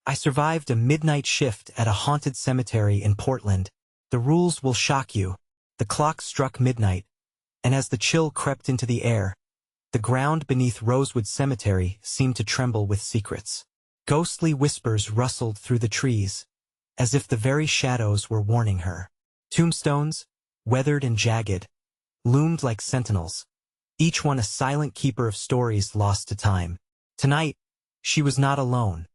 I survived a midnight shift at a haunted cemetery in Portland. The rules will shock you. The clock struck midnight, and as the chill crept into the air, the ground beneath Rosewood Cemetery seemed to tremble with secrets. Ghostly whispers rustled through the trees, as if the very shadows were warning her. Tombstones, weathered and jagged, loomed like sentinels, each one a silent keeper of stories lost to time. Tonight, she was not alone.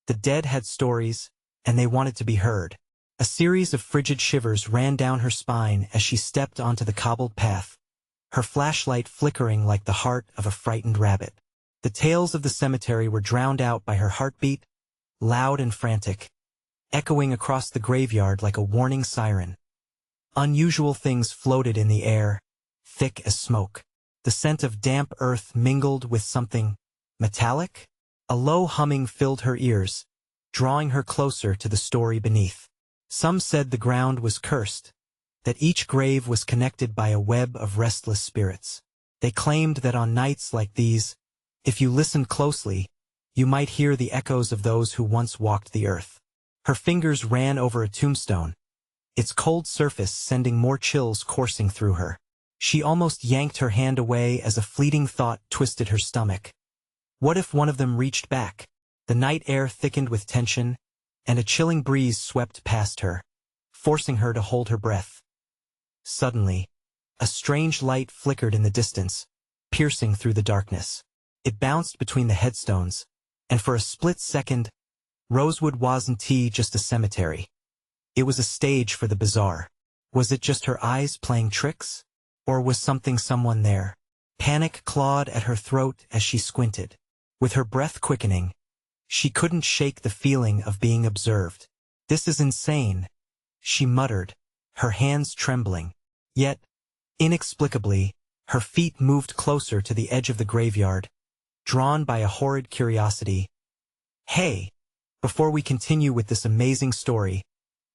The dead had stories, and they wanted to be heard. A series of frigid shivers ran down her spine as she stepped onto the cobbled path, her flashlight flickering like the heart of a frightened rabbit. The tales of the cemetery were drowned out by her heartbeat, loud and frantic, echoing across the graveyard like a warning siren. Unusual things floated in the air, thick as smoke. The scent of damp earth mingled with something metallic. A low humming filled her ears, drawing her closer to the story beneath. Some said the ground was cursed, that each grave was connected by a web of restless spirits. They claimed that on nights like these, if you listened closely, you might hear the echoes of those who once walked the earth. Her fingers ran over a tombstone, its cold surface sending more chills coursing through her. She almost yanked her hand away as a fleeting thought twisted her stomach. What if one of them reached back? The night air thickened with tension, and a chilling breeze swept past her, forcing her to hold her breath. Suddenly, a strange light flickered in the distance, piercing through the darkness. It bounced between the headstones, and for a split second, Rosewood wasn't just a cemetery. It was a stage for the bizarre. Was it just her eyes playing tricks? Or was someone there? Panic clawed at her throat as she squinted. With her breath quickening, she couldn't shake the feeling of being observed. "This is insane," she muttered, her hands trembling. Yet, inexplicably, her feet moved closer to the edge of the graveyard, drawn by a horrid curiosity. "Hey, before we continue with this amazing story,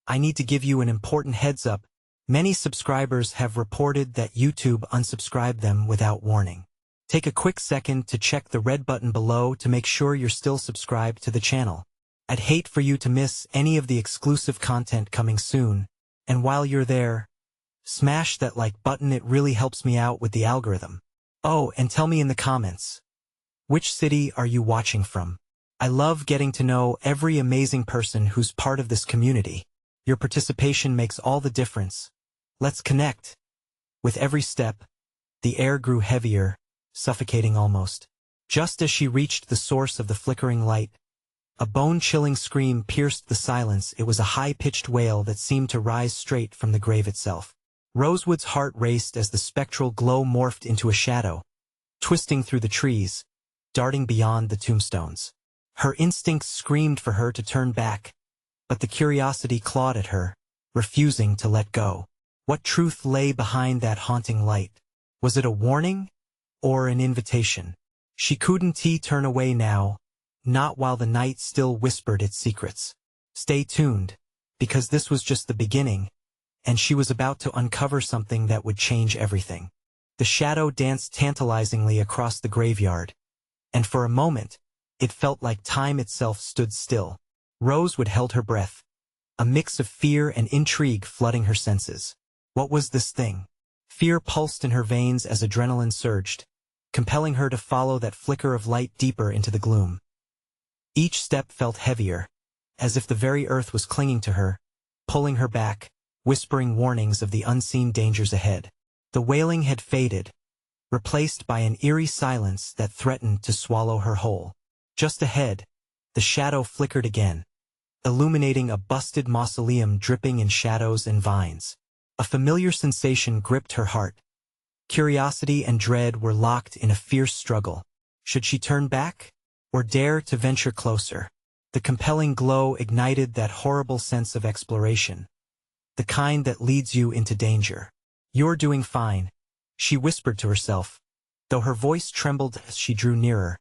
I need to give you an important heads up. Many subscribers have reported that YouTube unsubscribed them without warning. Take a quick second to check the red button below to make sure you're still subscribed to the channel. I'd hate for you to miss any of the exclusive content coming soon, and while you're there, smash that like button. It really helps me out with the algorithm. Oh, and tell me in the comments, which city are you watching from? I love getting to know every amazing person who's part of this community. Your participation makes all the difference. Let's connect. With every step, the air grew heavier, suffocating almost. Just as she reached the source of the flickering light, a bone-chilling scream pierced the silence. It was a high-pitched wail that seemed to rise straight from the grave itself. Rosewood's heart raced as the spectral glow morphed into a shadow, twisting through the trees, darting beyond the tombstones. Her instincts screamed for her to turn back, but the curiosity clawed at her, refusing to let go. What truth lay behind that haunting light? Was it a warning or an invitation? She couldn't turn away now, not while the night still whispered its secrets. Stay tuned, because this was just the beginning, and she was about to uncover something that would change everything. The shadow danced tantalizingly across the graveyard, and for a moment, it felt like time itself stood still. Rosewood held her breath, a mix of fear and intrigue flooding her senses. What was this thing? Fear pulsed in her veins as adrenaline surged, compelling her to follow that flicker of light deeper into the gloom. Each step felt heavier, as if the very earth was clinging to her, pulling her back, whispering warnings of the unseen dangers ahead. The wailing had faded, replaced by an eerie silence that threatened to swallow her whole. Just ahead, the shadow flickered again, illuminating a busted mausoleum dripping in shadows and vines. A familiar sensation gripped her heart. Curiosity and dread were locked in a fierce struggle. Should she turn back, or dare to venture closer? The compelling glow ignited that horrible sense of exploration, the kind that leads you into danger. "You're doing fine," she whispered to herself, though her voice trembled as she drew nearer.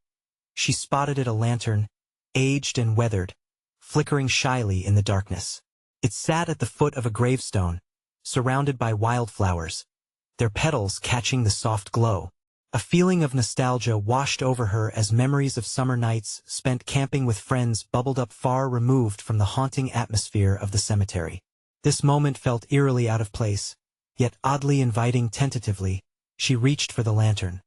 She spotted a lantern, aged and weathered, flickering shyly in the darkness. It sat at the foot of a gravestone, surrounded by wildflowers, their petals catching the soft glow. A feeling of nostalgia washed over her as memories of summer nights spent camping with friends bubbled up far removed from the haunting atmosphere of the cemetery. This moment felt eerily out of place, yet oddly inviting. Tentatively, she reached for the lantern,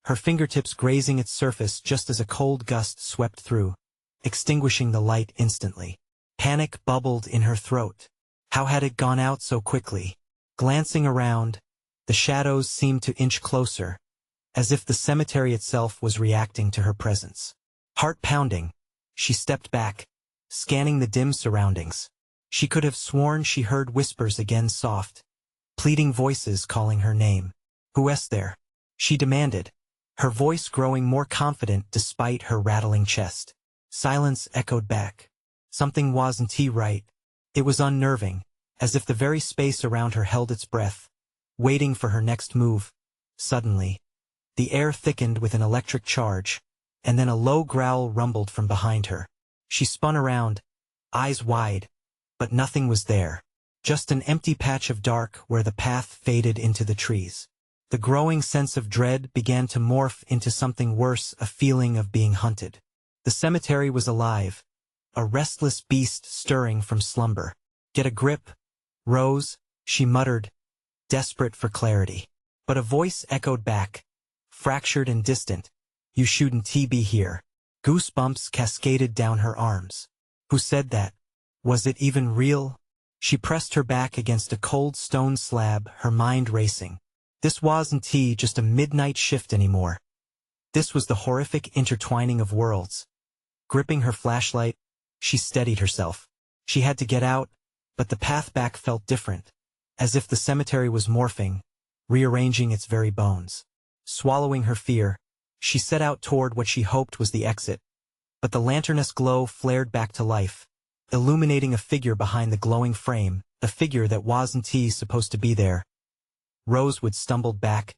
her fingertips grazing its surface just as a cold gust swept through, extinguishing the light instantly. Panic bubbled in her throat. How had it gone out so quickly? Glancing around, the shadows seemed to inch closer, as if the cemetery itself was reacting to her presence. Heart pounding, she stepped back, scanning the dim surroundings. She could have sworn she heard whispers again, soft, pleading voices calling her name. "Who's there?" she demanded, her voice growing more confident despite her rattling chest. Silence echoed back. Something wasn't right. It was unnerving, as if the very space around her held its breath, waiting for her next move. Suddenly, the air thickened with an electric charge, and then a low growl rumbled from behind her. She spun around, eyes wide, but nothing was there. Just an empty patch of dark where the path faded into the trees. The growing sense of dread began to morph into something worse, a feeling of being hunted. The cemetery was alive, a restless beast stirring from slumber. "Get a grip, Rose," she muttered, desperate for clarity. But a voice echoed back, fractured and distant. "You shouldn't be here." Goosebumps cascaded down her arms. Who said that? Was it even real? She pressed her back against a cold stone slab, her mind racing. This wasn't just a midnight shift anymore. This was the horrific intertwining of worlds. Gripping her flashlight, she steadied herself. She had to get out, but the path back felt different, as if the cemetery was morphing, rearranging its very bones. Swallowing her fear, she set out toward what she hoped was the exit, but the lanternous glow flared back to life, illuminating a figure behind the glowing frame, a figure that wasn't supposed to be there. Rosewood stumbled back,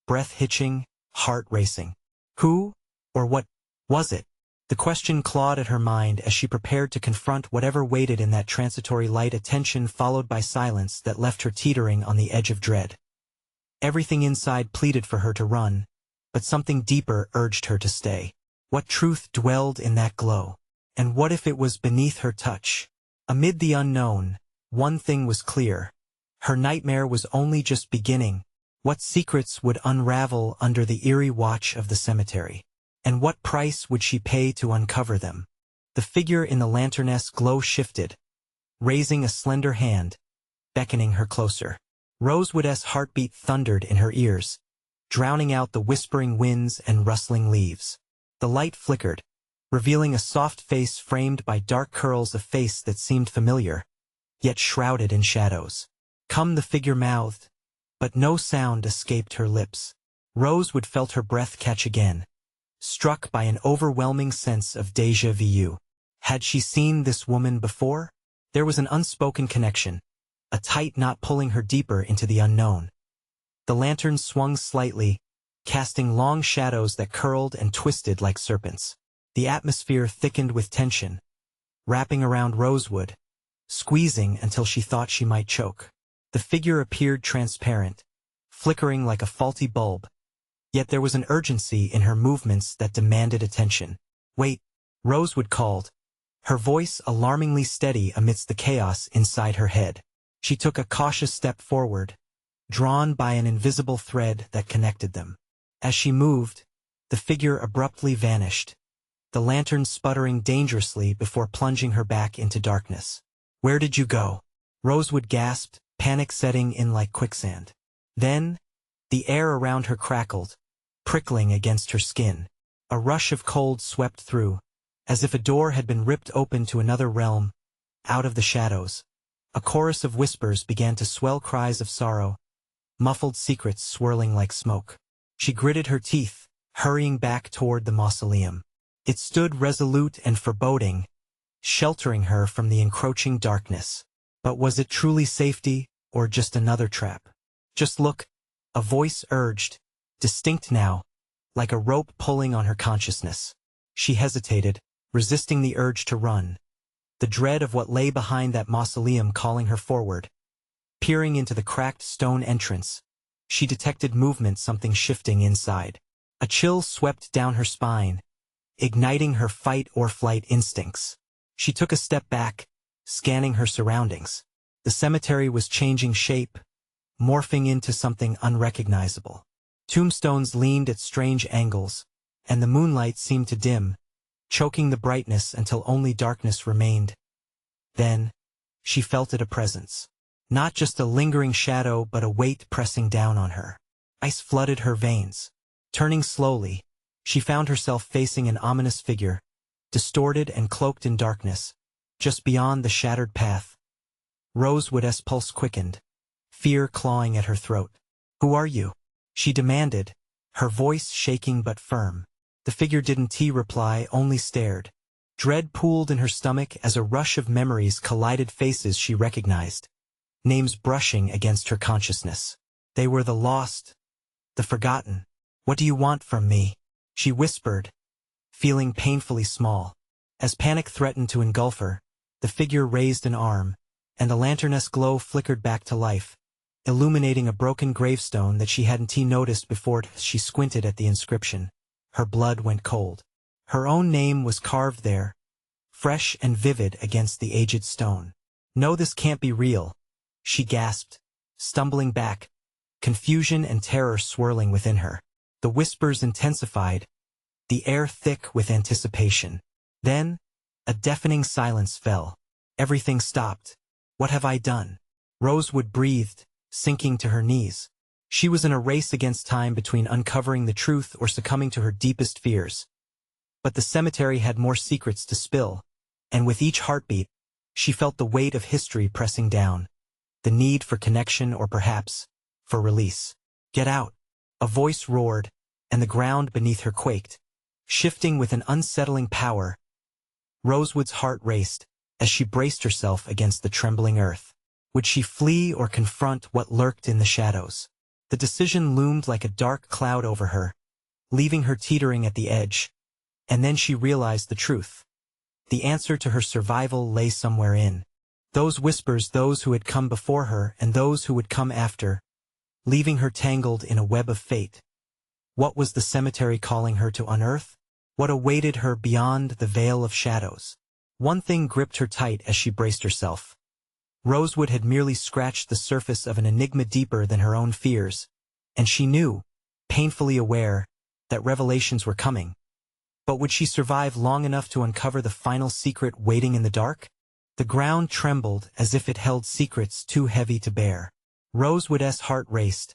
breath hitching, heart racing. Who, or what, was it? The question clawed at her mind as she prepared to confront whatever waited in that transitory light, a tension followed by silence that left her teetering on the edge of dread. Everything inside pleaded for her to run, but something deeper urged her to stay. What truth dwelled in that glow? And what if it was beneath her touch? Amid the unknown, one thing was clear. Her nightmare was only just beginning. What secrets would unravel under the eerie watch of the cemetery? And what price would she pay to uncover them? The figure in the lantern's glow shifted, raising a slender hand, beckoning her closer. Rosewood's heartbeat thundered in her ears, drowning out the whispering winds and rustling leaves. The light flickered, revealing a soft face framed by dark curls, a face that seemed familiar, yet shrouded in shadows. "Come," the figure mouthed, but no sound escaped her lips. Rosewood felt her breath catch again, struck by an overwhelming sense of déjà vu. Had she seen this woman before? There was an unspoken connection, a tight knot pulling her deeper into the unknown. The lantern swung slightly, casting long shadows that curled and twisted like serpents. The atmosphere thickened with tension, wrapping around Rosewood, squeezing until she thought she might choke. The figure appeared transparent, flickering like a faulty bulb, yet there was an urgency in her movements that demanded attention. "Wait," Rosewood called, her voice alarmingly steady amidst the chaos inside her head. She took a cautious step forward, drawn by an invisible thread that connected them. As she moved, the figure abruptly vanished, the lantern sputtering dangerously before plunging her back into darkness. "Where did you go?" Rosewood gasped, panic setting in like quicksand. Then, the air around her crackled, prickling against her skin. A rush of cold swept through, as if a door had been ripped open to another realm. Out of the shadows, a chorus of whispers began to swell, cries of sorrow, muffled secrets swirling like smoke. She gritted her teeth, hurrying back toward the mausoleum. It stood resolute and foreboding, sheltering her from the encroaching darkness. But was it truly safety, or just another trap? "Just look," a voice urged, distinct now, like a rope pulling on her consciousness. She hesitated, resisting the urge to run, the dread of what lay behind that mausoleum calling her forward. Peering into the cracked stone entrance, she detected movement, something shifting inside. A chill swept down her spine, igniting her fight-or-flight instincts. She took a step back, scanning her surroundings. The cemetery was changing shape, morphing into something unrecognizable. Tombstones leaned at strange angles, and the moonlight seemed to dim, choking the brightness until only darkness remained. Then, she felt a presence. Not just a lingering shadow but a weight pressing down on her. Ice flooded her veins. Turning slowly, she found herself facing an ominous figure, distorted and cloaked in darkness, just beyond the shattered path. Rosewood's pulse quickened, fear clawing at her throat. "Who are you?" she demanded, her voice shaking but firm. The figure didn't reply, only stared. Dread pooled in her stomach as a rush of memories collided, faces she recognized, names brushing against her consciousness. They were the lost, the forgotten. "What do you want from me?" she whispered, feeling painfully small. As panic threatened to engulf her, the figure raised an arm, and the lantern's glow flickered back to life, illuminating a broken gravestone that she hadn't noticed before. She squinted at the inscription. Her blood went cold. Her own name was carved there, fresh and vivid against the aged stone. "No, this can't be real," she gasped, stumbling back, confusion and terror swirling within her. The whispers intensified, the air thick with anticipation. Then, a deafening silence fell. Everything stopped. "What have I done?" Rosewood breathed, sinking to her knees. She was in a race against time between uncovering the truth or succumbing to her deepest fears. But the cemetery had more secrets to spill, and with each heartbeat, she felt the weight of history pressing down, the need for connection or perhaps, for release. "Get out!" A voice roared, and the ground beneath her quaked, shifting with an unsettling power. Rosewood's heart raced as she braced herself against the trembling earth. Would she flee or confront what lurked in the shadows? The decision loomed like a dark cloud over her, leaving her teetering at the edge. And then she realized the truth. The answer to her survival lay somewhere in those whispers, those who had come before her and those who would come after, leaving her tangled in a web of fate. What was the cemetery calling her to unearth? What awaited her beyond the veil of shadows? One thing gripped her tight as she braced herself. Rosewood had merely scratched the surface of an enigma deeper than her own fears, and she knew, painfully aware, that revelations were coming. But would she survive long enough to uncover the final secret waiting in the dark? The ground trembled as if it held secrets too heavy to bear. Rosewood's heart raced,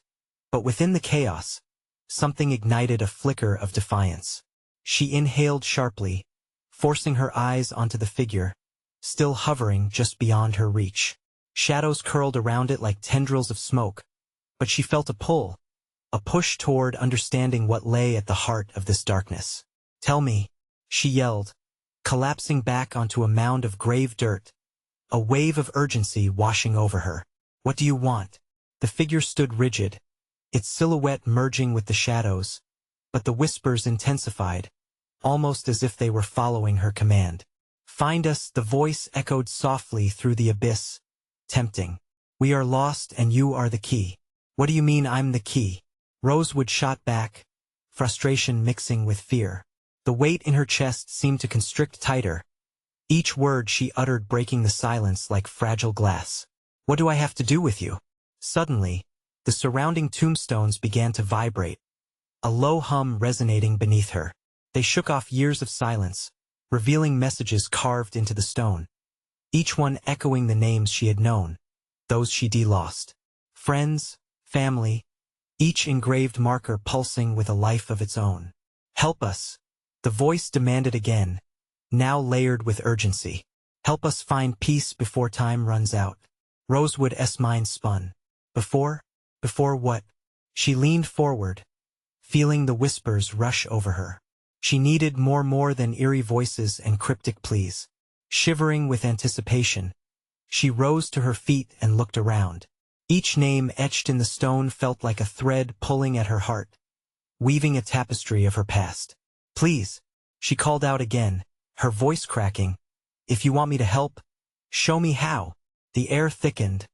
but within the chaos, something ignited a flicker of defiance. She inhaled sharply, forcing her eyes onto the figure, still hovering just beyond her reach. Shadows curled around it like tendrils of smoke, but she felt a push toward understanding what lay at the heart of this darkness. "Tell me," she yelled, collapsing back onto a mound of grave dirt, a wave of urgency washing over her. "What do you want?" The figure stood rigid, its silhouette merging with the shadows, but the whispers intensified, almost as if they were following her command. "Find us," the voice echoed softly through the abyss, tempting. "We are lost and you are the key." "What do you mean I'm the key?" Rosewood shot back, frustration mixing with fear. The weight in her chest seemed to constrict tighter, each word she uttered breaking the silence like fragile glass. "What do I have to do with you?" Suddenly, the surrounding tombstones began to vibrate, a low hum resonating beneath her. They shook off years of silence, revealing messages carved into the stone, each one echoing the names she had known, those she'd lost. Friends, family, each engraved marker pulsing with a life of its own. "Help us," the voice demanded again, now layered with urgency. "Help us find peace before time runs out." Rosewood's mind spun. Before what? She leaned forward, feeling the whispers rush over her. She needed more than eerie voices and cryptic pleas. Shivering with anticipation, she rose to her feet and looked around. Each name etched in the stone felt like a thread pulling at her heart, weaving a tapestry of her past. "Please," she called out again, her voice cracking. "If you want me to help, show me how." The air thickened,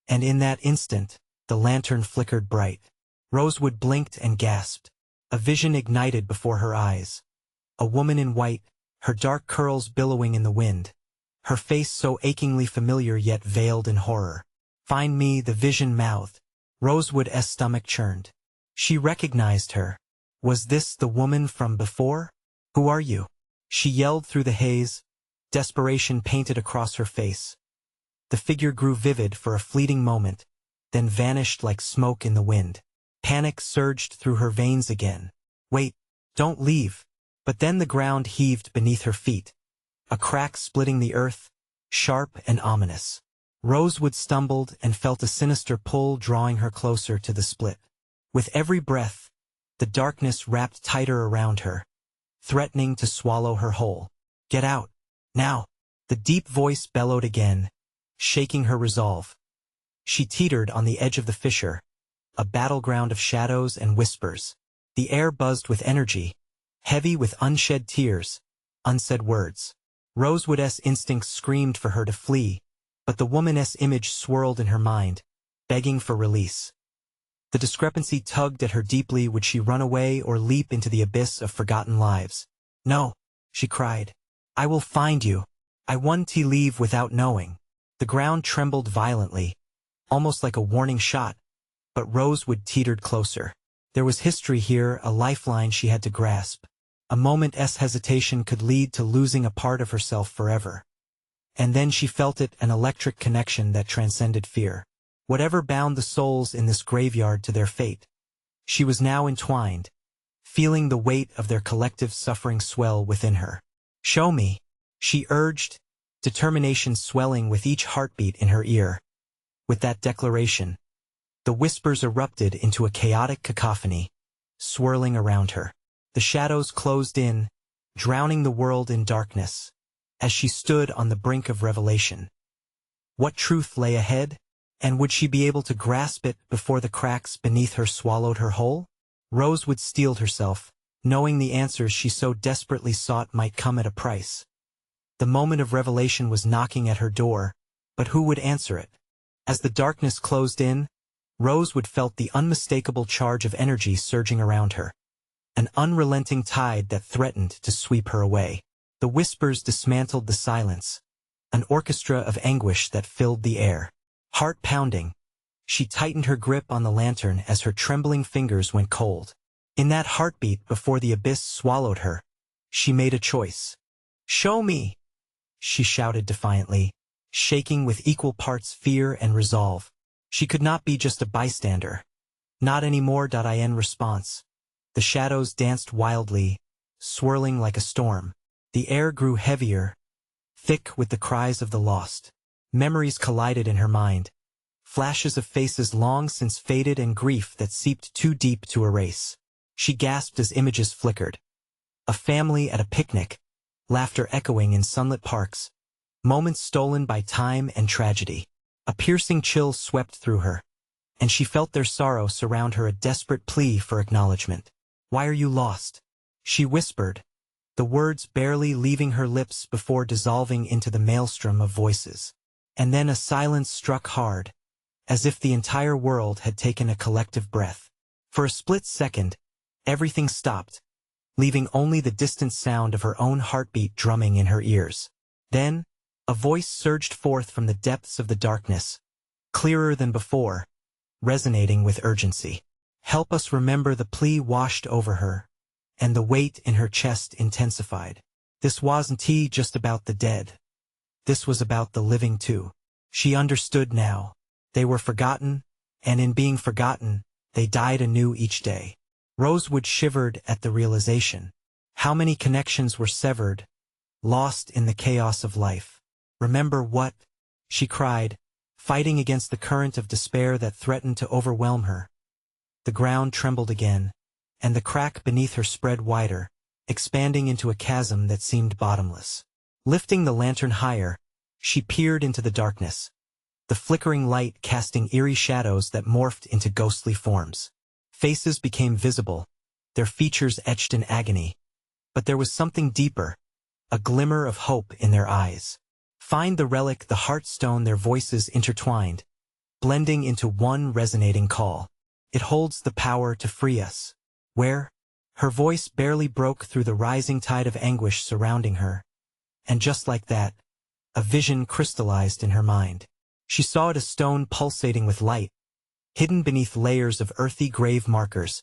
and in that instant, the lantern flickered bright. Rosewood blinked and gasped. A vision ignited before her eyes. A woman in white, her dark curls billowing in the wind. Her face so achingly familiar yet veiled in horror. "Find me," the vision mouthed. Rosewood's stomach churned. She recognized her. Was this the woman from before? "Who are you?" she yelled through the haze, desperation painted across her face. The figure grew vivid for a fleeting moment, then vanished like smoke in the wind. Panic surged through her veins again. "Wait, don't leave." But then the ground heaved beneath her feet, a crack splitting the earth, sharp and ominous. Rosewood stumbled and felt a sinister pull drawing her closer to the split. With every breath, the darkness wrapped tighter around her, threatening to swallow her whole. "Get out, now!" the deep voice bellowed again, shaking her resolve. She teetered on the edge of the fissure, a battleground of shadows and whispers. The air buzzed with energy, heavy with unshed tears, unsaid words. Rosewood's instincts screamed for her to flee, but the woman's image swirled in her mind, begging for release. The discrepancy tugged at her deeply. Would she run away or leap into the abyss of forgotten lives? "No," she cried. "I will find you. I want to leave without knowing." The ground trembled violently, almost like a warning shot, but Rosewood teetered closer. There was history here, a lifeline she had to grasp. A moment's hesitation could lead to losing a part of herself forever. And then she felt it, an electric connection that transcended fear. Whatever bound the souls in this graveyard to their fate, she was now entwined, feeling the weight of their collective suffering swell within her. "Show me," she urged, determination swelling with each heartbeat in her ear. With that declaration, the whispers erupted into a chaotic cacophony, swirling around her. The shadows closed in, drowning the world in darkness, as she stood on the brink of revelation. What truth lay ahead, and would she be able to grasp it before the cracks beneath her swallowed her whole? Rosewood steeled herself, knowing the answers she so desperately sought might come at a price. The moment of revelation was knocking at her door, but who would answer it? As the darkness closed in, Rosewood felt the unmistakable charge of energy surging around her, an unrelenting tide that threatened to sweep her away. The whispers dismantled the silence, an orchestra of anguish that filled the air. Heart pounding, she tightened her grip on the lantern as her trembling fingers went cold. In that heartbeat before the abyss swallowed her, she made a choice. "Show me!" she shouted defiantly, shaking with equal parts fear and resolve. She could not be just a bystander. Not anymore. In response, the shadows danced wildly, swirling like a storm. The air grew heavier, thick with the cries of the lost. Memories collided in her mind, flashes of faces long since faded and grief that seeped too deep to erase. She gasped as images flickered. A family at a picnic, laughter echoing in sunlit parks, moments stolen by time and tragedy. A piercing chill swept through her, and she felt their sorrow surround her, a desperate plea for acknowledgement. "Why are you lost?" she whispered, the words barely leaving her lips before dissolving into the maelstrom of voices. And then a silence struck hard, as if the entire world had taken a collective breath. For a split second, everything stopped, leaving only the distant sound of her own heartbeat drumming in her ears. Then, a voice surged forth from the depths of the darkness, clearer than before, resonating with urgency. "Help us!" Remember, the plea washed over her, and the weight in her chest intensified. This wasn't just about the dead. This was about the living too. She understood now. They were forgotten, and in being forgotten, they died anew each day. Rosewood shivered at the realization. How many connections were severed, lost in the chaos of life? "Remember what?" she cried, fighting against the current of despair that threatened to overwhelm her. The ground trembled again, and the crack beneath her spread wider, expanding into a chasm that seemed bottomless. Lifting the lantern higher, she peered into the darkness, the flickering light casting eerie shadows that morphed into ghostly forms. Faces became visible, their features etched in agony. But there was something deeper, a glimmer of hope in their eyes. "Find the relic," the heartstone, their voices intertwined, blending into one resonating call. "It holds the power to free us." "Where?" Her voice barely broke through the rising tide of anguish surrounding her. And just like that, a vision crystallized in her mind. She saw it, a stone pulsating with light, hidden beneath layers of earthy grave markers,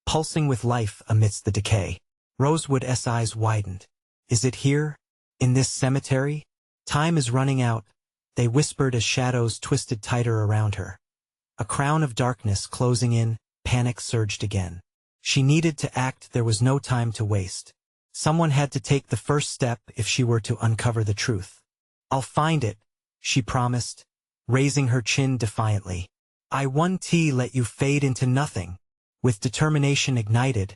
pulsing with life amidst the decay. Rosewood's eyes widened. Is it here? In this cemetery? Time is running out, they whispered as shadows twisted tighter around her. A crown of darkness closing in, panic surged again. She needed to act, there was no time to waste. Someone had to take the first step if she were to uncover the truth. I'll find it, she promised, raising her chin defiantly. I won't let you fade into nothing. With determination ignited,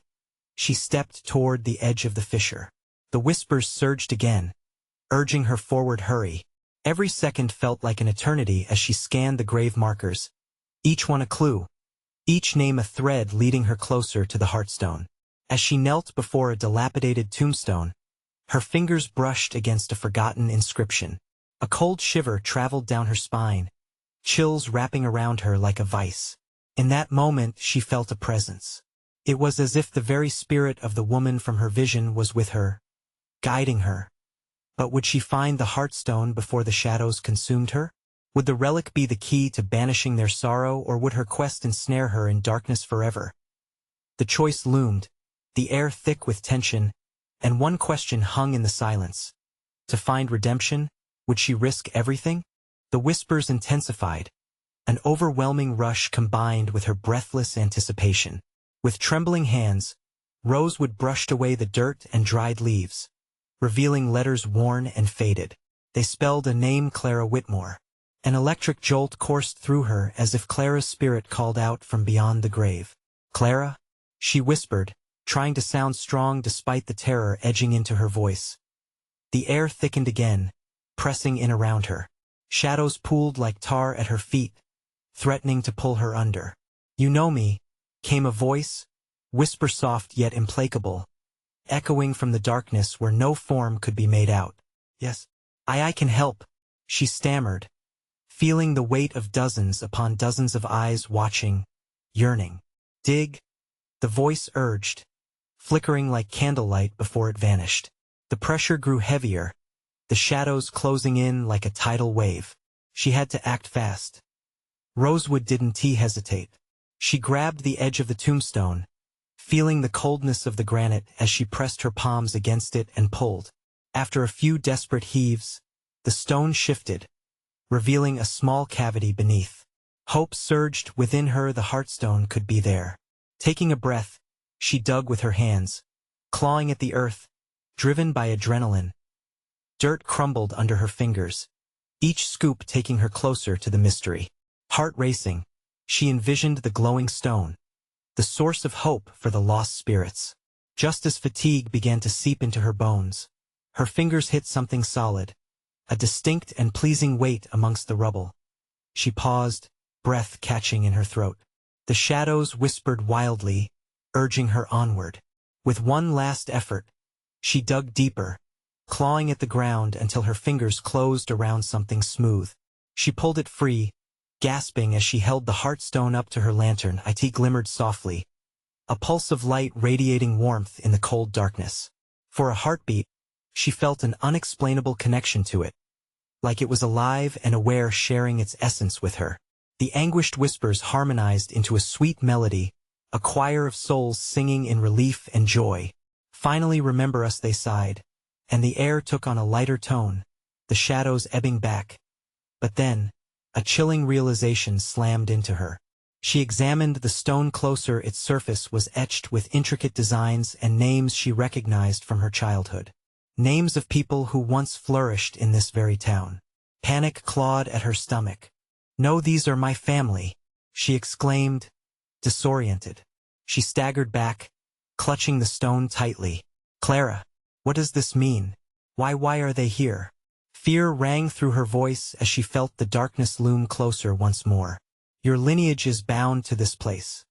she stepped toward the edge of the fissure. The whispers surged again, urging her forward. Hurry. Every second felt like an eternity as she scanned the grave markers, each one a clue, each name a thread leading her closer to the heartstone. As she knelt before a dilapidated tombstone, her fingers brushed against a forgotten inscription. A cold shiver traveled down her spine, chills wrapping around her like a vice. In that moment she felt a presence. It was as if the very spirit of the woman from her vision was with her, guiding her. But would she find the heartstone before the shadows consumed her? Would the relic be the key to banishing their sorrow, or would her quest ensnare her in darkness forever? The choice loomed, the air thick with tension, and one question hung in the silence. To find redemption, would she risk everything? The whispers intensified. An overwhelming rush combined with her breathless anticipation. With trembling hands, Rosewood brushed away the dirt and dried leaves, revealing letters worn and faded. They spelled a name: Clara Whitmore. An electric jolt coursed through her as if Clara's spirit called out from beyond the grave. Clara? She whispered, trying to sound strong despite the terror edging into her voice. The air thickened again, pressing in around her. Shadows pooled like tar at her feet, threatening to pull her under. You know me, came a voice, whisper soft yet implacable, echoing from the darkness where no form could be made out. Yes, I can help, she stammered, feeling the weight of dozens upon dozens of eyes watching, yearning. Dig, the voice urged, flickering like candlelight before it vanished. The pressure grew heavier, the shadows closing in like a tidal wave. She had to act fast. Rosewood didn't hesitate. She grabbed the edge of the tombstone, feeling the coldness of the granite as she pressed her palms against it and pulled. After a few desperate heaves, the stone shifted, revealing a small cavity beneath. Hope surged within her, the heartstone could be there. Taking a breath, she dug with her hands, clawing at the earth, driven by adrenaline. Dirt crumbled under her fingers, each scoop taking her closer to the mystery. Heart racing, she envisioned the glowing stone, the source of hope for the lost spirits. Just as fatigue began to seep into her bones, her fingers hit something solid, a distinct and pleasing weight amongst the rubble. She paused, breath catching in her throat. The shadows whispered wildly, urging her onward. With one last effort, she dug deeper, clawing at the ground until her fingers closed around something smooth. She pulled it free, gasping as she held the heartstone up to her lantern. It glimmered softly, a pulse of light radiating warmth in the cold darkness. For a heartbeat, she felt an unexplainable connection to it, like it was alive and aware, sharing its essence with her. The anguished whispers harmonized into a sweet melody, a choir of souls singing in relief and joy. Finally, remember us, they sighed, and the air took on a lighter tone, the shadows ebbing back. But then, a chilling realization slammed into her. She examined the stone closer. Its surface was etched with intricate designs and names she recognized from her childhood. Names of people who once flourished in this very town. Panic clawed at her stomach. No, these are my family, she exclaimed, disoriented. She staggered back, clutching the stone tightly. Clara, what does this mean? Why are they here? Fear rang through her voice as she felt the darkness loom closer once more. Your lineage is bound to this place.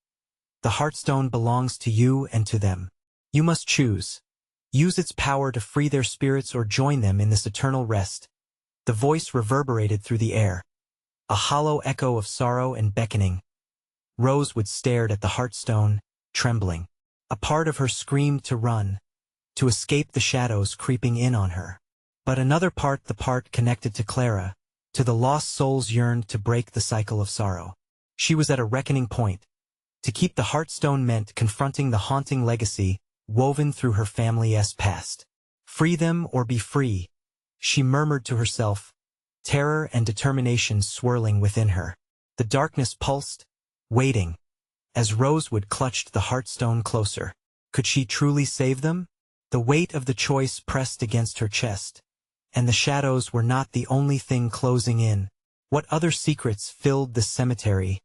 The heartstone belongs to you and to them. You must choose. Use its power to free their spirits or join them in this eternal rest. The voice reverberated through the air, a hollow echo of sorrow and beckoning. Rosewood stared at the heartstone, trembling. A part of her screamed to run, to escape the shadows creeping in on her. But another part, the part connected to Clara, to the lost souls, yearned to break the cycle of sorrow. She was at a reckoning point. To keep the Heartstone meant confronting the haunting legacy woven through her family's past. Free them or be free, she murmured to herself, terror and determination swirling within her. The darkness pulsed, waiting, as Rosewood clutched the Heartstone closer. Could she truly save them? The weight of the choice pressed against her chest, and the shadows were not the only thing closing in. What other secrets filled the cemetery,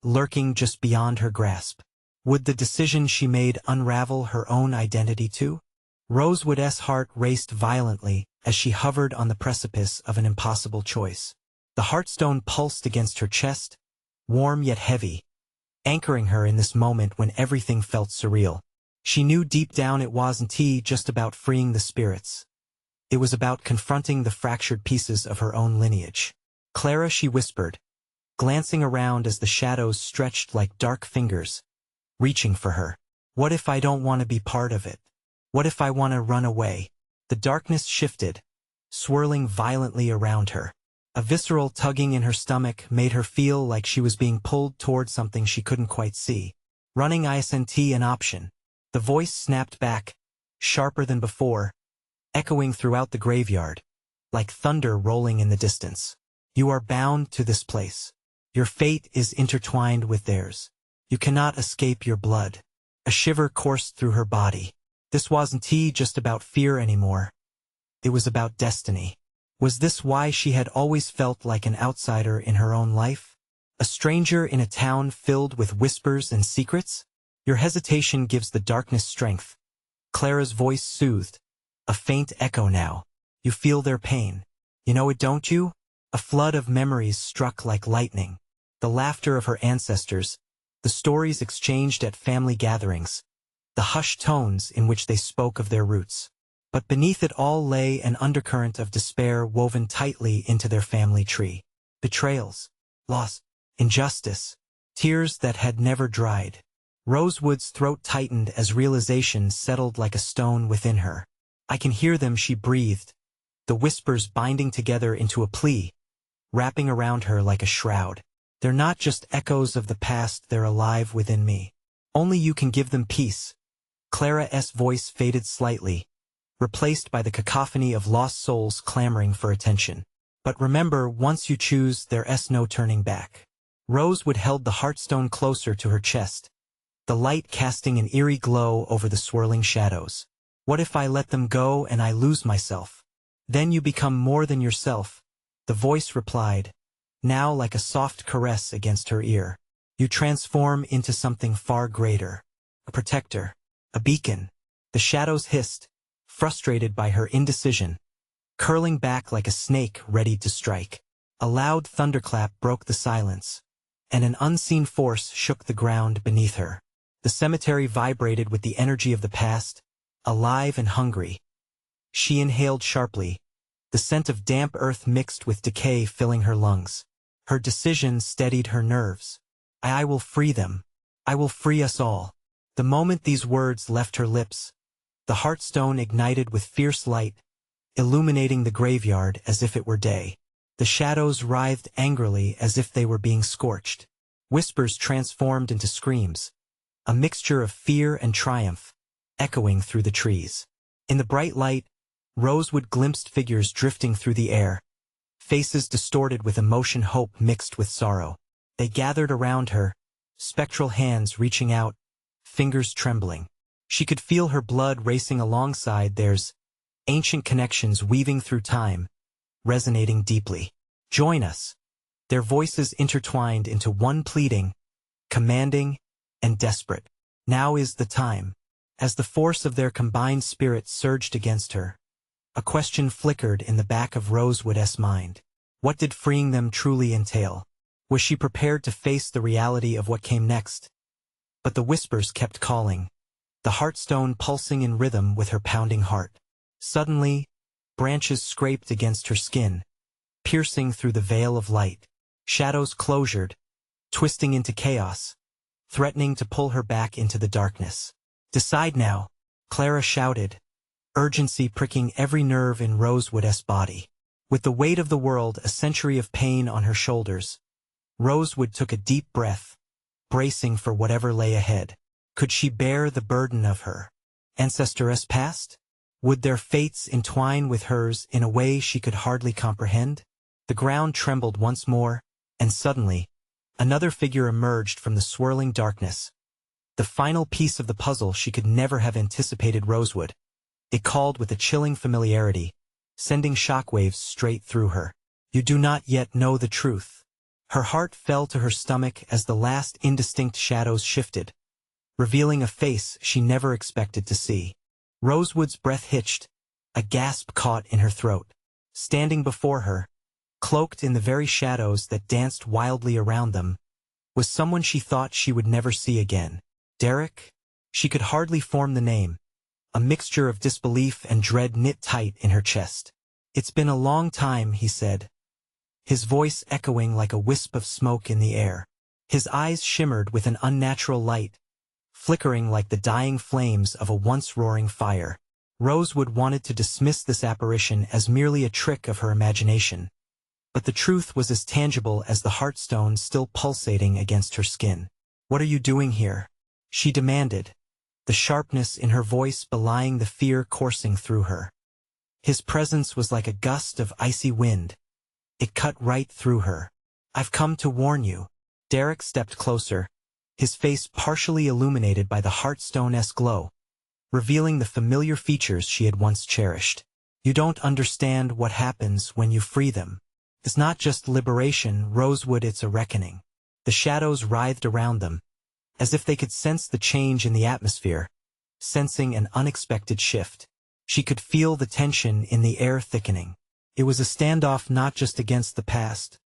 lurking just beyond her grasp? Would the decision she made unravel her own identity too? Rosewood's heart raced violently as she hovered on the precipice of an impossible choice. The Heartstone pulsed against her chest, warm yet heavy, anchoring her in this moment when everything felt surreal. She knew deep down it wasn't just about freeing the spirits. It was about confronting the fractured pieces of her own lineage. Clara, she whispered, glancing around as the shadows stretched like dark fingers, reaching for her. What if I don't want to be part of it? What if I want to run away? The darkness shifted, swirling violently around her. A visceral tugging in her stomach made her feel like she was being pulled toward something she couldn't quite see. Running isn't an option. The voice snapped back, sharper than before, echoing throughout the graveyard, like thunder rolling in the distance. You are bound to this place. Your fate is intertwined with theirs. You cannot escape your blood. A shiver coursed through her body. This wasn't just about fear anymore. It was about destiny. Was this why she had always felt like an outsider in her own life? A stranger in a town filled with whispers and secrets? Your hesitation gives the darkness strength. Clara's voice soothed. A faint echo now. You feel their pain. You know it, don't you? A flood of memories struck like lightning. The laughter of her ancestors, the stories exchanged at family gatherings, the hushed tones in which they spoke of their roots. But beneath it all lay an undercurrent of despair woven tightly into their family tree. Betrayals, loss, injustice, tears that had never dried. Rosewood's throat tightened as realization settled like a stone within her. I can hear them, she breathed, the whispers binding together into a plea, wrapping around her like a shroud. They're not just echoes of the past, they're alive within me. Only you can give them peace. Clara's voice faded slightly, replaced by the cacophony of lost souls clamoring for attention. But remember, once you choose, there's no turning back. Rosewood held the Heartstone closer to her chest, the light casting an eerie glow over the swirling shadows. What if I let them go and I lose myself? Then you become more than yourself, the voice replied, now like a soft caress against her ear. You transform into something far greater. A protector, a beacon. The shadows hissed, frustrated by her indecision, curling back like a snake ready to strike. A loud thunderclap broke the silence, and an unseen force shook the ground beneath her. The cemetery vibrated with the energy of the past, alive and hungry. She inhaled sharply, the scent of damp earth mixed with decay filling her lungs. Her decision steadied her nerves. I will free them. I will free us all. The moment these words left her lips, the Heartstone ignited with fierce light, illuminating the graveyard as if it were day. The shadows writhed angrily as if they were being scorched. Whispers transformed into screams, a mixture of fear and triumph, echoing through the trees. In the bright light, Rosewood glimpsed figures drifting through the air, faces distorted with emotion, hope mixed with sorrow. They gathered around her, spectral hands reaching out, fingers trembling. She could feel her blood racing alongside theirs, ancient connections weaving through time, resonating deeply. Join us. Their voices intertwined into one, pleading, commanding, and desperate. Now is the time. As the force of their combined spirit surged against her, a question flickered in the back of Rosewood's mind. What did freeing them truly entail? Was she prepared to face the reality of what came next? But the whispers kept calling, the Heartstone pulsing in rhythm with her pounding heart. Suddenly, branches scraped against her skin, piercing through the veil of light. Shadows closured, twisting into chaos, threatening to pull her back into the darkness. Decide now, Clara shouted, urgency pricking every nerve in Rosewood's body. With the weight of the world, a century of pain on her shoulders, Rosewood took a deep breath, bracing for whatever lay ahead. Could she bear the burden of her ancestors' past? Would their fates entwine with hers in a way she could hardly comprehend? The ground trembled once more, and suddenly, another figure emerged from the swirling darkness. The final piece of the puzzle she could never have anticipated. Rosewood. It called with a chilling familiarity, sending shockwaves straight through her. You do not yet know the truth. Her heart fell to her stomach as the last indistinct shadows shifted, revealing a face she never expected to see. Rosewood's breath hitched, a gasp caught in her throat. Standing before her, cloaked in the very shadows that danced wildly around them, was someone she thought she would never see again. Derek? She could hardly form the name. A mixture of disbelief and dread knit tight in her chest. It's been a long time, he said, his voice echoing like a wisp of smoke in the air. His eyes shimmered with an unnatural light, flickering like the dying flames of a once-roaring fire. Rosewood wanted to dismiss this apparition as merely a trick of her imagination, but the truth was as tangible as the heartstone still pulsating against her skin. What are you doing here? She demanded, the sharpness in her voice belying the fear coursing through her. His presence was like a gust of icy wind. It cut right through her. I've come to warn you. Derek stepped closer, his face partially illuminated by the heartstone-esque glow, revealing the familiar features she had once cherished. You don't understand what happens when you free them. It's not just liberation, Rosewood, it's a reckoning. The shadows writhed around them, as if they could sense the change in the atmosphere, sensing an unexpected shift. She could feel the tension in the air thickening. It was a standoff not just against the past,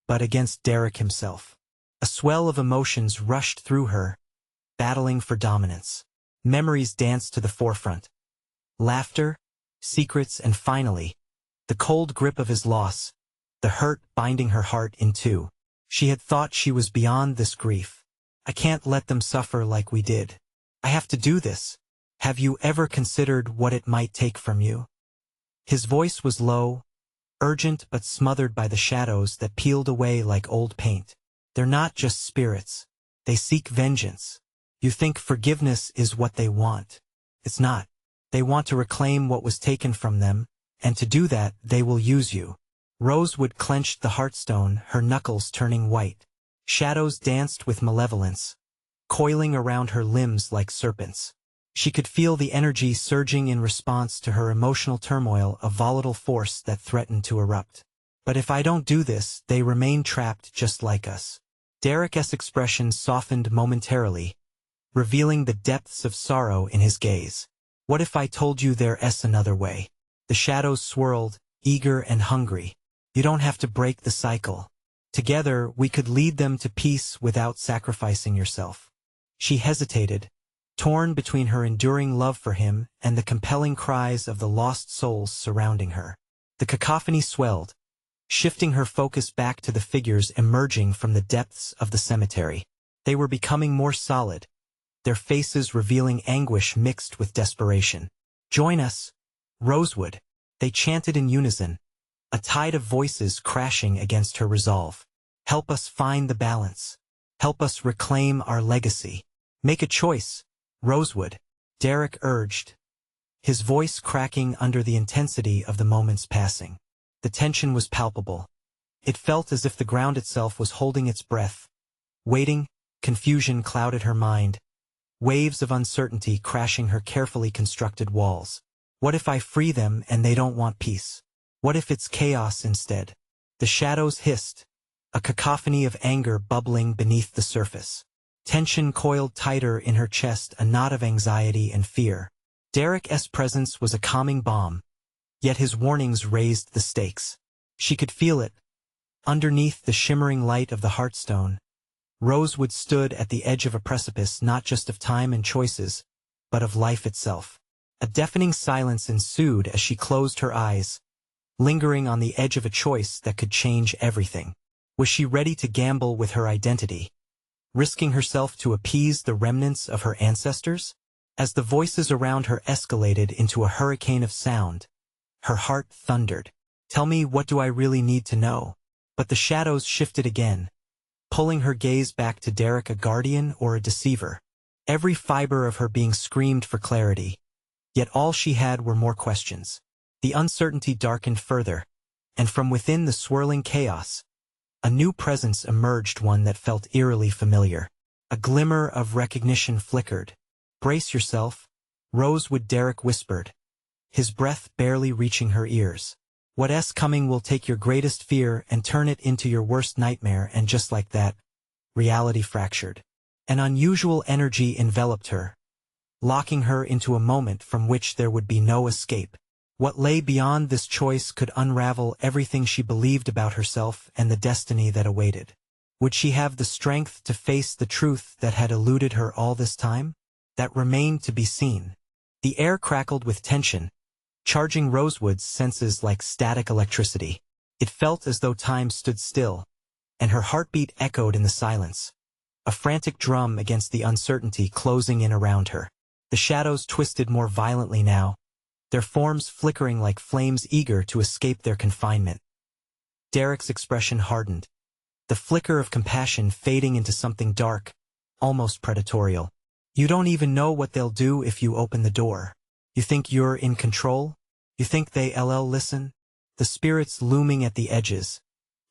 but against Derek himself. A swell of emotions rushed through her, battling for dominance. Memories danced to the forefront. Laughter, secrets, and finally, the cold grip of his loss, the hurt binding her heart in two. She had thought she was beyond this grief. I can't let them suffer like we did. I have to do this. Have you ever considered what it might take from you? His voice was low, urgent but smothered by the shadows that peeled away like old paint. They're not just spirits. They seek vengeance. You think forgiveness is what they want. It's not. They want to reclaim what was taken from them, and to do that they will use you. Rosewood clenched the heartstone, her knuckles turning white. Shadows danced with malevolence, coiling around her limbs like serpents. She could feel the energy surging in response to her emotional turmoil, a volatile force that threatened to erupt. But if I don't do this, they remain trapped just like us. Derek's expression softened momentarily, revealing the depths of sorrow in his gaze. What if I told you there's another way? The shadows swirled, eager and hungry. You don't have to break the cycle. Together, we could lead them to peace without sacrificing yourself. She hesitated, torn between her enduring love for him and the compelling cries of the lost souls surrounding her. The cacophony swelled, shifting her focus back to the figures emerging from the depths of the cemetery. They were becoming more solid, their faces revealing anguish mixed with desperation. Join us, Rosewood, they chanted in unison, a tide of voices crashing against her resolve. Help us find the balance. Help us reclaim our legacy. Make a choice, Rosewood, Derek urged, his voice cracking under the intensity of the moments passing. The tension was palpable. It felt as if the ground itself was holding its breath. Waiting, confusion clouded her mind, waves of uncertainty crashing her carefully constructed walls. What if I free them and they don't want peace? What if it's chaos instead? The shadows hissed, a cacophony of anger bubbling beneath the surface. Tension coiled tighter in her chest, a knot of anxiety and fear. Derek's presence was a calming balm, yet his warnings raised the stakes. She could feel it. Underneath the shimmering light of the heartstone, Rosewood stood at the edge of a precipice not just of time and choices, but of life itself. A deafening silence ensued as she closed her eyes, lingering on the edge of a choice that could change everything. Was she ready to gamble with her identity, risking herself to appease the remnants of her ancestors? As the voices around her escalated into a hurricane of sound, her heart thundered. Tell me, what do I really need to know? But the shadows shifted again, pulling her gaze back to Derek, a guardian or a deceiver. Every fiber of her being screamed for clarity, yet all she had were more questions. The uncertainty darkened further, and from within the swirling chaos, a new presence emerged, one that felt eerily familiar. A glimmer of recognition flickered. Brace yourself, Rosewood, Derek whispered, his breath barely reaching her ears. What's coming will take your greatest fear and turn it into your worst nightmare. And just like that, reality fractured. An unusual energy enveloped her, locking her into a moment from which there would be no escape. What lay beyond this choice could unravel everything she believed about herself and the destiny that awaited. Would she have the strength to face the truth that had eluded her all this time? That remained to be seen. The air crackled with tension, charging Rosewood's senses like static electricity. It felt as though time stood still, and her heartbeat echoed in the silence, a frantic drum against the uncertainty closing in around her. The shadows twisted more violently now, their forms flickering like flames eager to escape their confinement. Derek's expression hardened, the flicker of compassion fading into something dark, almost predatorial. You don't even know what they'll do if you open the door. You think you're in control? You think they'll listen? The spirits looming at the edges,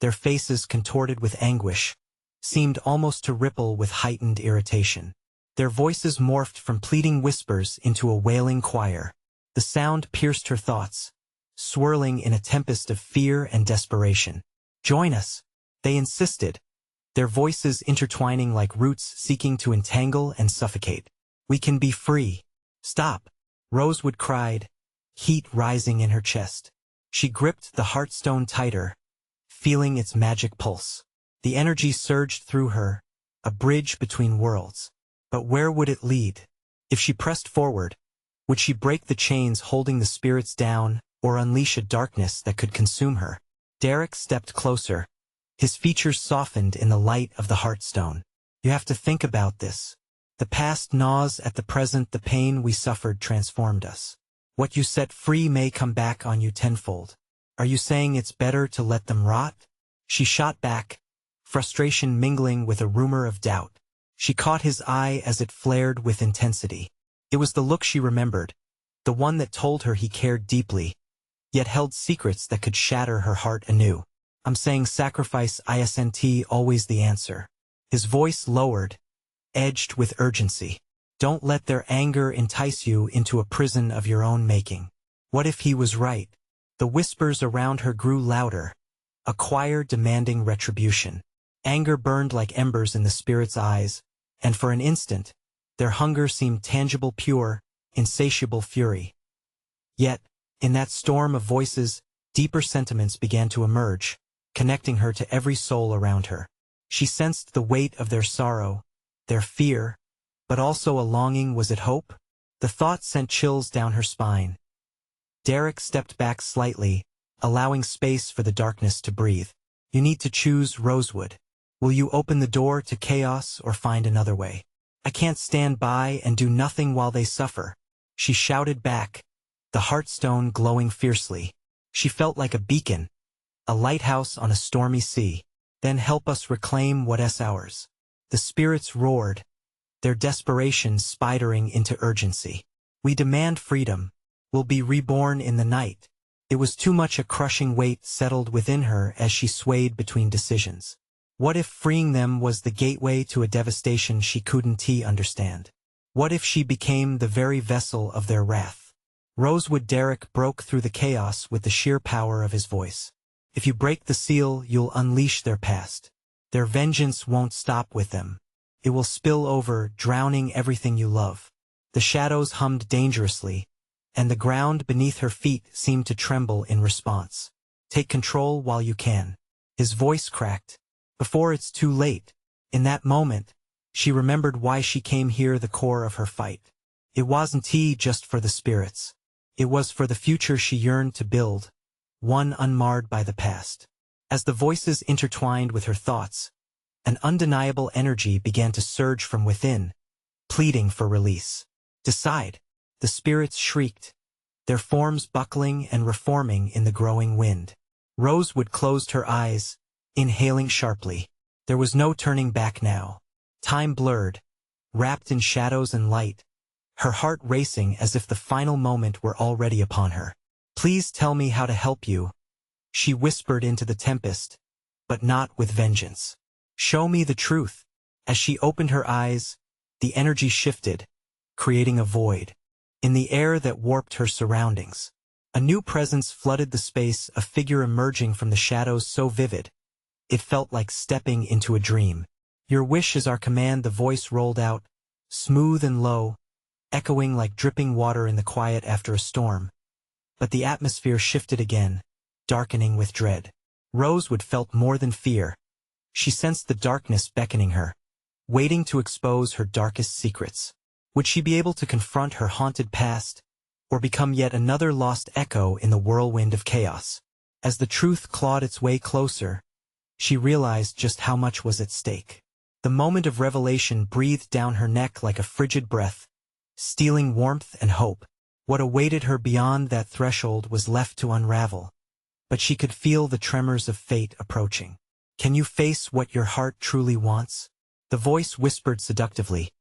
their faces contorted with anguish, seemed almost to ripple with heightened irritation. Their voices morphed from pleading whispers into a wailing choir. The sound pierced her thoughts, swirling in a tempest of fear and desperation. Join us, they insisted, their voices intertwining like roots seeking to entangle and suffocate. We can be free. Stop, Rosewood cried, heat rising in her chest. She gripped the heartstone tighter, feeling its magic pulse. The energy surged through her, a bridge between worlds. But where would it lead? If she pressed forward, would she break the chains holding the spirits down, or unleash a darkness that could consume her? Derek stepped closer, his features softened in the light of the heartstone. You have to think about this. The past gnaws at the present. The pain we suffered transformed us. What you set free may come back on you tenfold. Are you saying it's better to let them rot? She shot back, frustration mingling with a rumor of doubt. She caught his eye as it flared with intensity. It was the look she remembered, the one that told her he cared deeply, yet held secrets that could shatter her heart anew. I'm saying sacrifice isn't always the answer. His voice lowered, edged with urgency. Don't let their anger entice you into a prison of your own making. What if he was right? The whispers around her grew louder, a choir demanding retribution. Anger burned like embers in the spirit's eyes, and for an instant, their hunger seemed tangible, pure, insatiable fury. Yet, in that storm of voices, deeper sentiments began to emerge, connecting her to every soul around her. She sensed the weight of their sorrow, their fear, but also a longing. Was it hope? The thought sent chills down her spine. Derek stepped back slightly, allowing space for the darkness to breathe. You need to choose, Rosewood. Will you open the door to chaos or find another way? I can't stand by and do nothing while they suffer, she shouted back, the heartstone glowing fiercely. She felt like a beacon, a lighthouse on a stormy sea. Then help us reclaim what's ours. The spirits roared, their desperation spidering into urgency. We demand freedom. We'll be reborn in the night. It was too much. A crushing weight settled within her as she swayed between decisions. What if freeing them was the gateway to a devastation she couldn't understand? What if she became the very vessel of their wrath? Rosewood. Derek broke through the chaos with the sheer power of his voice. If you break the seal, you'll unleash their past. Their vengeance won't stop with them. It will spill over, drowning everything you love. The shadows hummed dangerously, and the ground beneath her feet seemed to tremble in response. Take control while you can. His voice cracked. Before it's too late. In that moment, she remembered why she came here. The core of her fight. It wasn't just for the spirits. It was for the future she yearned to build, one unmarred by the past. As the voices intertwined with her thoughts, an undeniable energy began to surge from within, pleading for release. Decide. The spirits shrieked, their forms buckling and reforming in the growing wind. Rosewood closed her eyes, inhaling sharply. There was no turning back now. Time blurred, wrapped in shadows and light, her heart racing as if the final moment were already upon her. "Please tell me how to help you," she whispered into the tempest, but not with vengeance. "Show me the truth." As she opened her eyes, the energy shifted, creating a void in the air that warped her surroundings. A new presence flooded the space, a figure emerging from the shadows so vivid, it felt like stepping into a dream. "Your wish is our command," the voice rolled out, smooth and low, echoing like dripping water in the quiet after a storm. But the atmosphere shifted again, darkening with dread. Rosewood felt more than fear. She sensed the darkness beckoning her, waiting to expose her darkest secrets. Would she be able to confront her haunted past, or become yet another lost echo in the whirlwind of chaos? As the truth clawed its way closer, she realized just how much was at stake. The moment of revelation breathed down her neck like a frigid breath, stealing warmth and hope. What awaited her beyond that threshold was left to unravel, but she could feel the tremors of fate approaching. "Can you face what your heart truly wants?" The voice whispered seductively,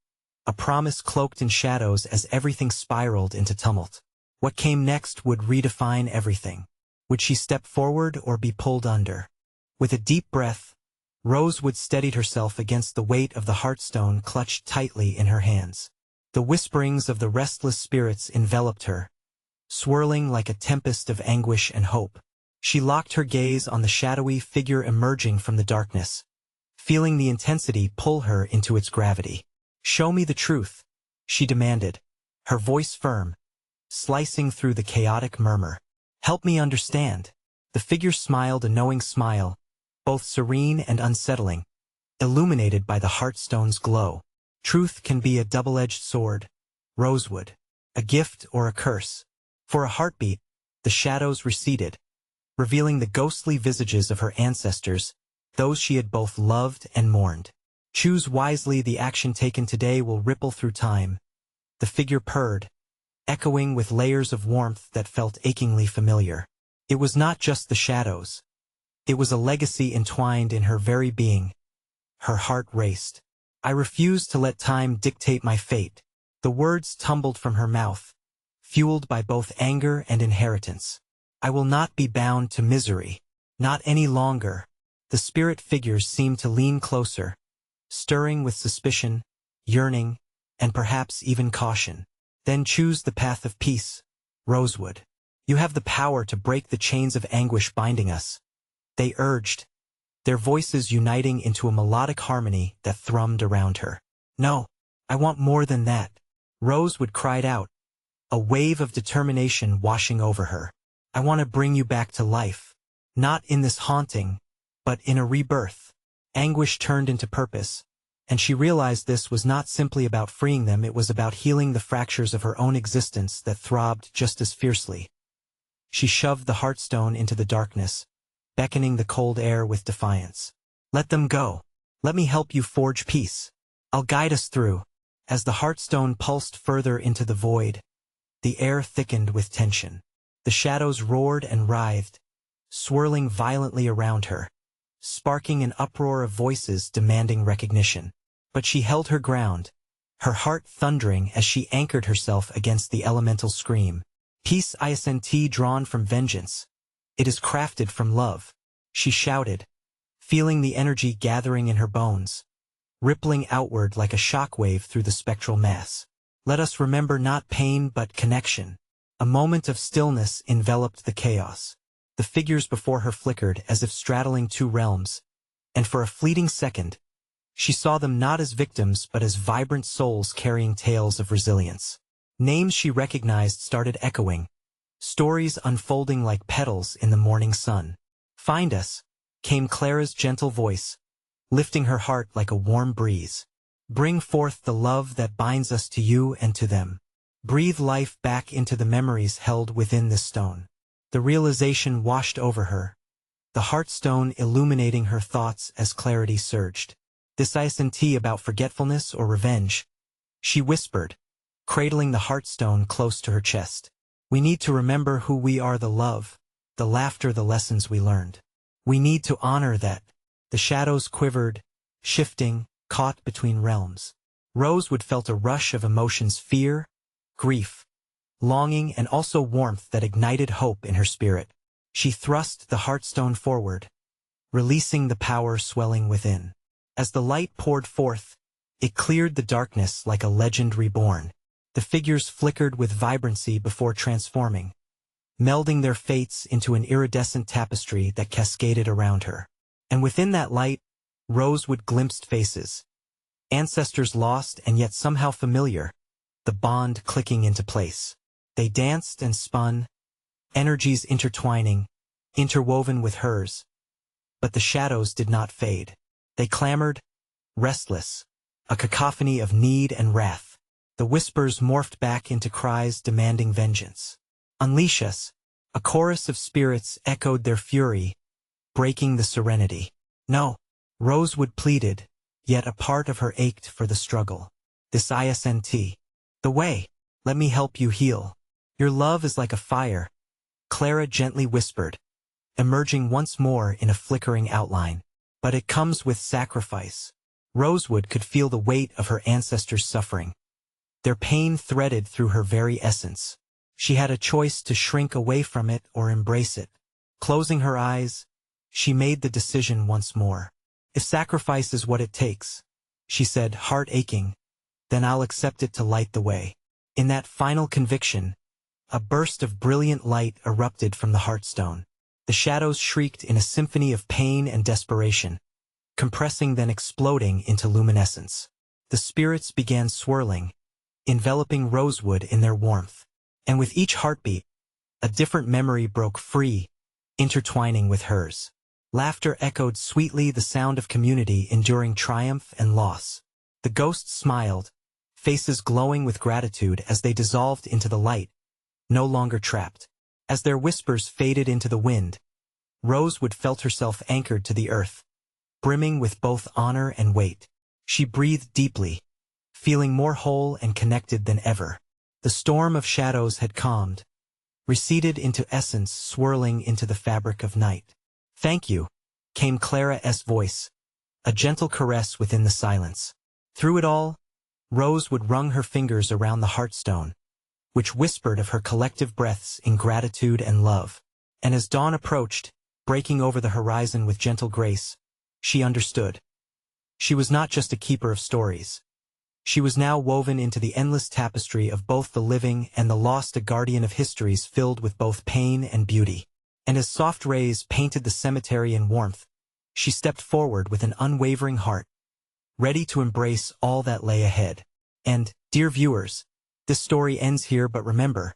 a promise cloaked in shadows as everything spiraled into tumult. What came next would redefine everything. Would she step forward or be pulled under? With a deep breath, Rosewood steadied herself against the weight of the heartstone clutched tightly in her hands. The whisperings of the restless spirits enveloped her, swirling like a tempest of anguish and hope. She locked her gaze on the shadowy figure emerging from the darkness, feeling the intensity pull her into its gravity. "Show me the truth," she demanded, her voice firm, slicing through the chaotic murmur. "Help me understand." The figure smiled a knowing smile, both serene and unsettling, illuminated by the heartstone's glow. "Truth can be a double-edged sword, Rosewood, a gift or a curse." For a heartbeat, the shadows receded, revealing the ghostly visages of her ancestors, those she had both loved and mourned. "Choose wisely, the action taken today will ripple through time." The figure purred, echoing with layers of warmth that felt achingly familiar. It was not just the shadows. It was a legacy entwined in her very being. Her heart raced. "I refuse to let time dictate my fate." The words tumbled from her mouth, fueled by both anger and inheritance. "I will not be bound to misery. Not any longer." The spirit figures seemed to lean closer, stirring with suspicion, yearning, and perhaps even caution. "Then choose the path of peace, Rosewood. You have the power to break the chains of anguish binding us," they urged, their voices uniting into a melodic harmony that thrummed around her. "No, I want more than that," Rosewood cried out, a wave of determination washing over her. "I want to bring you back to life. Not in this haunting, but in a rebirth." Anguish turned into purpose, and she realized this was not simply about freeing them, it was about healing the fractures of her own existence that throbbed just as fiercely. She shoved the heartstone into the darkness, beckoning the cold air with defiance. "Let them go. Let me help you forge peace. I'll guide us through." As the heartstone pulsed further into the void, the air thickened with tension. The shadows roared and writhed, swirling violently around her, sparking an uproar of voices demanding recognition. But she held her ground, her heart thundering as she anchored herself against the elemental scream. "Peace isn't drawn from vengeance. It is crafted from love," she shouted, feeling the energy gathering in her bones, rippling outward like a shockwave through the spectral mass. "Let us remember not pain but connection." A moment of stillness enveloped the chaos. The figures before her flickered as if straddling two realms, and for a fleeting second, she saw them not as victims but as vibrant souls carrying tales of resilience. Names she recognized started echoing, stories unfolding like petals in the morning sun. "Find us," came Clara's gentle voice, lifting her heart like a warm breeze. "Bring forth the love that binds us to you and to them. Breathe life back into the memories held within this stone." The realization washed over her, the heartstone illuminating her thoughts as clarity surged. "This isn't about forgetfulness or revenge," she whispered, cradling the heartstone close to her chest. We need to remember who we are, the love, the laughter, the lessons we learned. We need to honor that. The shadows quivered, shifting, caught between realms. Rosewood felt a rush of emotions: fear, grief, longing, and also warmth that ignited hope in her spirit. She thrust the heartstone forward, releasing the power swelling within. As the light poured forth, it cleared the darkness like a legend reborn. The figures flickered with vibrancy before transforming, melding their fates into an iridescent tapestry that cascaded around her. And within that light, Rosewood glimpsed faces, ancestors lost and yet somehow familiar, the bond clicking into place. They danced and spun, energies intertwining, interwoven with hers. But the shadows did not fade. They clamored, restless, a cacophony of need and wrath. The whispers morphed back into cries demanding vengeance. Unleash us! A chorus of spirits echoed their fury, breaking the serenity. No, Rosewood pleaded, yet a part of her ached for the struggle. This isn't the way. Let me help you heal. Your love is like a fire, Clara gently whispered, emerging once more in a flickering outline. But it comes with sacrifice. Rosewood could feel the weight of her ancestors' suffering. Their pain threaded through her very essence. She had a choice to shrink away from it or embrace it. Closing her eyes, she made the decision once more. If sacrifice is what it takes, she said, heart aching, then I'll accept it to light the way. In that final conviction, a burst of brilliant light erupted from the heartstone. The shadows shrieked in a symphony of pain and desperation, compressing then exploding into luminescence. The spirits began swirling, enveloping Rosewood in their warmth. And with each heartbeat, a different memory broke free, intertwining with hers. Laughter echoed sweetly, the sound of community enduring triumph and loss. The ghosts smiled, faces glowing with gratitude as they dissolved into the light, no longer trapped. As their whispers faded into the wind, Rosewood felt herself anchored to the earth, brimming with both honor and weight. She breathed deeply, feeling more whole and connected than ever. The storm of shadows had calmed, receded into essence, swirling into the fabric of night. Thank you, came Clara's voice, a gentle caress within the silence. Through it all, Rosewood wrung her fingers around the heartstone, which whispered of her collective breaths in gratitude and love. And as dawn approached, breaking over the horizon with gentle grace, she understood. She was not just a keeper of stories. She was now woven into the endless tapestry of both the living and the lost, a guardian of histories filled with both pain and beauty. And as soft rays painted the cemetery in warmth, she stepped forward with an unwavering heart, ready to embrace all that lay ahead. And, dear viewers, this story ends here, but remember,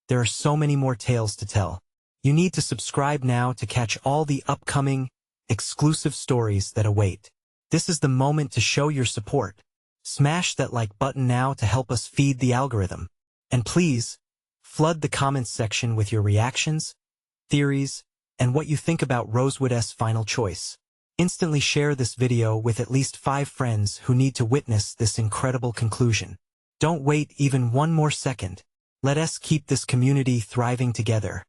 there are so many more tales to tell. You need to subscribe now to catch all the upcoming, exclusive stories that await. This is the moment to show your support. Smash that like button now to help us feed the algorithm. And please, flood the comments section with your reactions, theories, and what you think about Rosewood's final choice. Instantly share this video with at least 5 friends who need to witness this incredible conclusion. Don't wait even one more second. Let us keep this community thriving together.